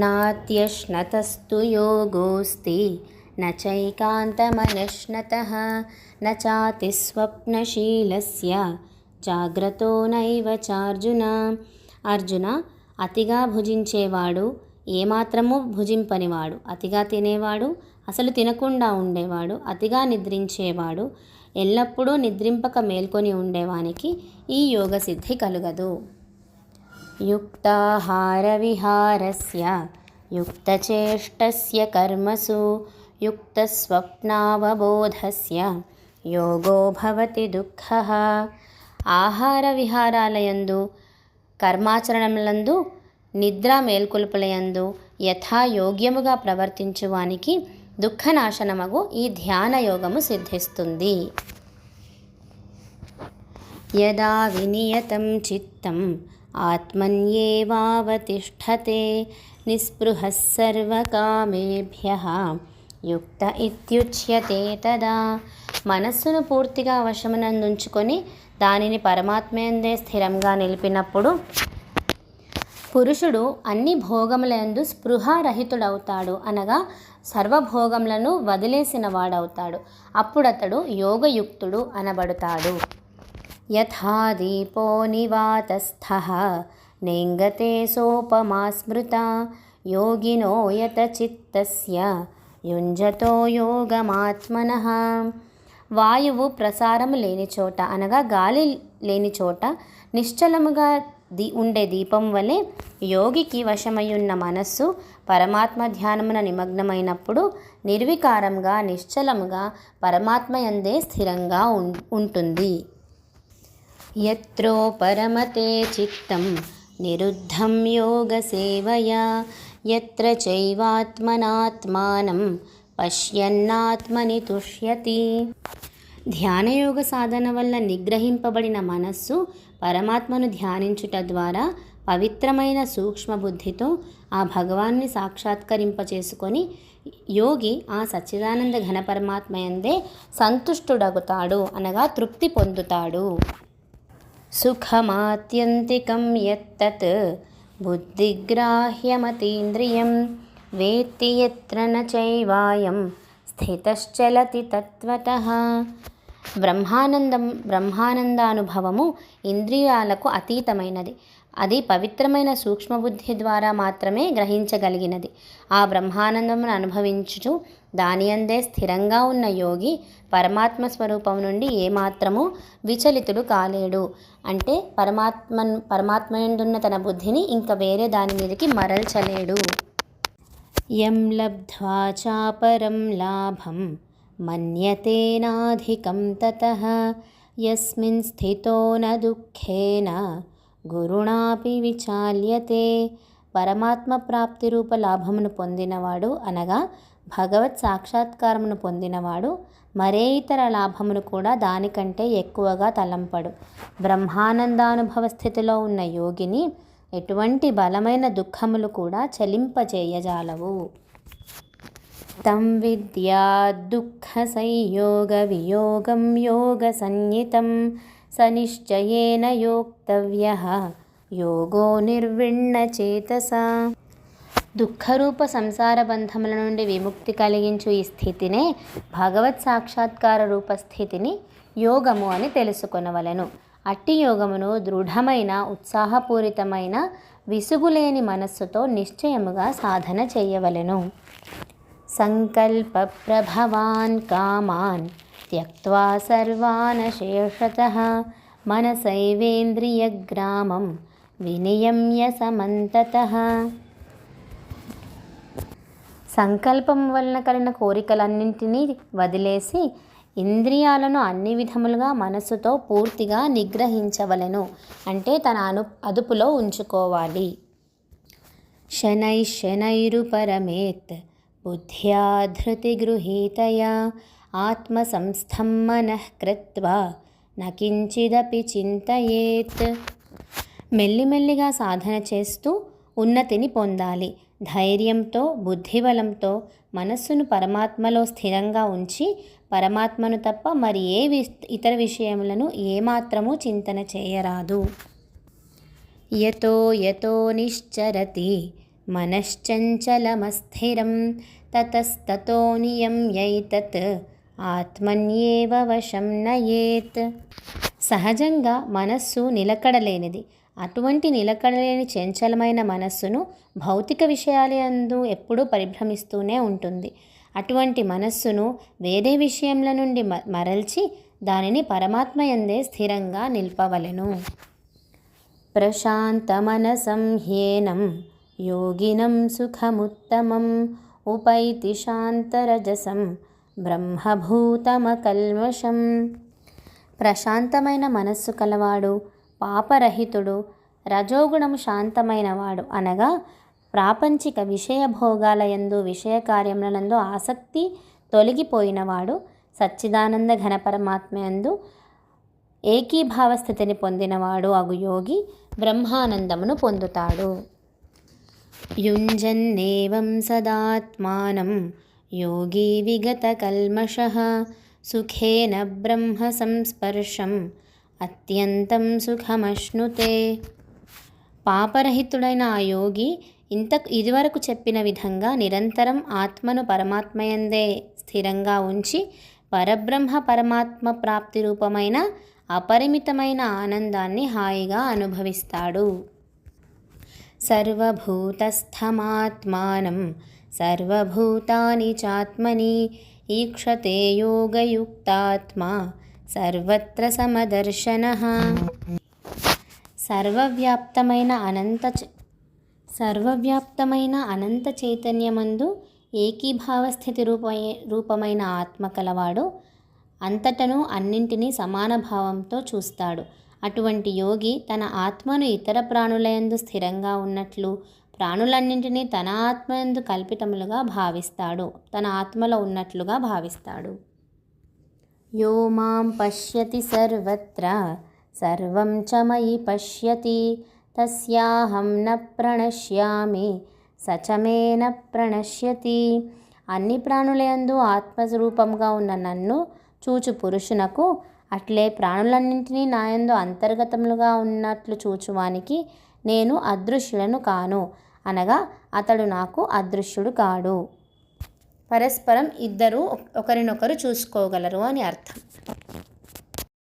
నాత్యశ్నతస్తు యోగోస్తి న చైకాంతమనశ్నతః న చాతిస్వప్నశీలస్య జాగ్రతో నైవ చార్జున. అర్జున, అతిగా భుజించేవాడు, ఏమాత్రము భుజింపనివాడు, అతిగా తినేవాడు, అసలు తినకుండా ఉండేవాడు, అతిగా నిద్రించేవాడు, ఎల్లప్పుడూ నిద్రింపక మేల్కొని ఉండేవానికి ఈ యోగసిద్ధి కలుగదు. యుక్తాహార విహారస్య యుక్తచేష్టస్య కర్మసు యుక్తస్వప్నావబోధస్య యోగో భవతి దుఃఖః. ఆహార విహారాలయందు, కర్మాచరణములందు, నిద్ర మేల్కొల్పులయందు యథాయోగ్యముగా ప్రవర్తించువానికి దుఃఖనాశనమగు ఈ ధ్యాన యోగము సిద్ధిస్తుంది. యదా వినియతం చిత్తం ఆత్మన్యేవావతిష్ఠతే నిస్పృహః సర్వకామేభ్యః యుక్త ఇత్యుచ్యతే తదా. మనస్సును పూర్తిగా వశమునందుంచుకొని దానిని పరమాత్మయందే స్థిరంగా నిలిపినప్పుడు పురుషుడు అన్ని భోగములందు స్పృహారహితుడవుతాడు, అనగా సర్వభోగములను వదిలేసిన వాడవుతాడు. అప్పుడతడు యోగయుక్తుడు అనబడుతాడు. యథా దీపో నివాతస్థః నేంగతే సోపమా స్మృతా యోగినో యత చిత్తస్య యుంజతో యోగమాత్మనః. వాయువు ప్రసారము లేని చోట, అనగా గాలి లేని చోట నిశ్చలముగా ఉండే దీపం వలె యోగికి వశమయ్యున్న మనస్సు పరమాత్మ ధ్యానమున నిమగ్నమైనప్పుడు నిర్వికారంగా నిశ్చలముగా పరమాత్మయందే స్థిరంగా ఉంటుంది. యత్రో పరమతే చిత్తం నిరుద్ధం యోగ సేవయా యత్ర చైవాత్మనాత్మానం పశ్యన్నాత్మని తుష్యతి. ధ్యానయోగ సాధన వల్ల నిగ్రహింపబడిన మనస్సు పరమాత్మను ధ్యానించుట ద్వారా పవిత్రమైన సూక్ష్మబుద్ధితో ఆ భగవాన్ని సాక్షాత్కరింపచేసుకొని యోగి ఆ సచ్చిదానంద ఘన పరమాత్మయందే సంతుష్టుడగుతాడు, అనగా తృప్తి పొందుతాడు. సుఖమాత్యంతికం యత్తత్ బుద్ధిగ్రాహ్యమతీంద్రియం వేత్తి యత్ర న చైవాయం స్థితశ్చలతి తత్వతః. బ్రహ్మానందానుభవము ఇంద్రియాలకు అతీతమైనది. అది పవిత్రమైన సూక్ష్మబుద్ధి ద్వారా మాత్రమే గ్రహించగలిగినది. ఆ బ్రహ్మానందమును అనుభవించుచు దానియందే స్థిరంగా ఉన్న యోగి పరమాత్మ స్వరూపం నుండి ఏమాత్రము విచలితుడు కాలేడు. అంటే పరమాత్మయందున్న తన బుద్ధిని ఇంకా వేరే దాని మీదకి మరల్చలేడు. యం లబ్ధ్వా చాపరం లాభం మన్యతేనాధికం తతః యస్మిన్ స్థితో న దుఃఖేన గురుణాపి విచాల్యతే. పరమాత్మ ప్రాప్తి రూప లాభమును పొందినవాడు, అనగా భగవత్ సాక్షాత్కారమును పొందినవాడు మరే ఇతర లాభమును కూడా దానికంటే ఎక్కువగా తలంపడు. బ్రహ్మానందానుభవ స్థితిలో ఉన్న యోగిని ఎటువంటి బలమైన దుఃఖములు కూడా చలింపచేయజాలవు. తం విద్యా దుఃఖ సంయోగ వియోగం యోగ సంజ్ఞితం స నిశ్చయేన యోక్తవ్యః యోగో నిర్విణ్ణ చేతస. దుఃఖరూప సంసార బంధముల నుండి విముక్తి కలిగించు ఈ స్థితినే భగవత్ సాక్షాత్కార రూప స్థితిని యోగము అని తెలుసుకొనవలెను. అట్టి యోగమును దృఢమైన ఉత్సాహపూరితమైన విసుగులేని మనస్సుతో నిశ్చయముగా సాధన చేయవలెను. సంకల్ప ప్రభవాన్ కామాన్ త్యక్త్వా సర్వాన్ శేషతః మనసైవేంద్రియగ్రామం వినియమ్య సమంతతః. సంకల్పం వలన కలిగిన కోరికలన్నింటినీ వదిలేసి ఇంద్రియాలను అన్ని విధములుగా మనస్సుతో పూర్తిగా నిగ్రహించవలెను. అంటే తన అదుపులో ఉంచుకోవాలి. శనైరుపరమేత్ బుద్ధ్యా ధృతి గృహీతయా ఆత్మసంస్థం మనః కృత్వా నకించిదపి చింతయేత్. మెల్లిమెల్లిగా సాధన చేస్తూ ఉన్నతిని పొందాలి. ధైర్యంతో బుద్ధిబలంతో మనస్సును పరమాత్మలో స్థిరంగా ఉంచి పరమాత్మను తప్ప మరి ఇతర విషయములను ఏమాత్రము చింతన చేయరాదు. యతో యతో నిశ్చరతి మనశ్చంచలమస్థిరం తతస్తతో నియమ్యైతత్ ఆత్మన్యేవ వశం నయేత్. సహజంగా మనస్సు నిలకడలేనిది. అటువంటి నిలకడలేని చంచలమైన మనస్సును భౌతిక విషయాలందు ఎప్పుడూ పరిభ్రమిస్తూనే ఉంటుంది. అటువంటి మనస్సును వేరే విషయముల నుండి మరల్చి దానిని పరమాత్మయందే స్థిరంగా నిల్పవలెను. ప్రశాంతమనసం హ్యేనం యోగినం సుఖముత్తమం ఉపైతి శాంతరజసం బ్రహ్మభూతమకల్మషం. ప్రశాంతమైన మనస్సు కలవాడు పాపరహితుడు, రజోగుణము శాంతమైనవాడు అనగా ప్రాపంచిక విషయ భోగాలయందు విషయ కార్యములందు ఆసక్తి తొలగిపోయినవాడు సచ్చిదానంద ఘన పరమాత్మయందు ఏకీభావ స్థితిని పొందినవాడు అగు యోగి బ్రహ్మానందమును పొందుతాడు. యుంజన్నేవం సదాత్మానం యోగి విగత కల్మషః సుఖేన బ్రహ్మ సంస్పర్శం అత్యంతం సుఖమశ్నుతే. పాపరహితుడైన ఆ యోగి ఇదివరకు చెప్పిన విధంగా నిరంతరం ఆత్మను పరమాత్మయందే స్థిరంగా ఉంచి పరబ్రహ్మ పరమాత్మ ప్రాప్తి రూపమైన అపరిమితమైన ఆనందాన్ని హాయిగా అనుభవిస్తాడు. సర్వభూతస్థమాత్మానం సర్వభూతాని చాత్మని ఈక్షతే యోగయుక్తాత్మా సర్వత్ర సమదర్శనః. సర్వవ్యాప్తమైన అనంత చైతన్యమందు ఏకీభావ స్థితి రూపమైన ఆత్మ కలవాడు అంతటను అన్నింటినీ సమాన భావంతో చూస్తాడు. అటువంటి యోగి తన ఆత్మను ఇతర ప్రాణులయందు స్థిరంగా ఉన్నట్లు ప్రాణులన్నింటినీ తన ఆత్మయందు కల్పితములుగా భావిస్తాడు, తన ఆత్మలో ఉన్నట్లుగా భావిస్తాడు. యో మాం పశ్యతి సర్వత్ర సర్వం చ మయి పశ్యతి తస్యాహం న ప్రణశ్యామి సచ మే న ప్రణశ్యతి. అన్ని ప్రాణులయందు ఆత్మస్వరూపంగా ఉన్న నన్ను చూచు పురుషునకు అట్లే ప్రాణులన్నింటినీ నాయందు అంతర్గతములుగా ఉన్నట్లు చూచువానికి నేను అదృశ్యులను కాను అనగా అతడు నాకు అదృశ్యుడు కాడు. పరస్పరం ఇద్దరూ ఒకరినొకరు చూసుకోగలరు అని అర్థం.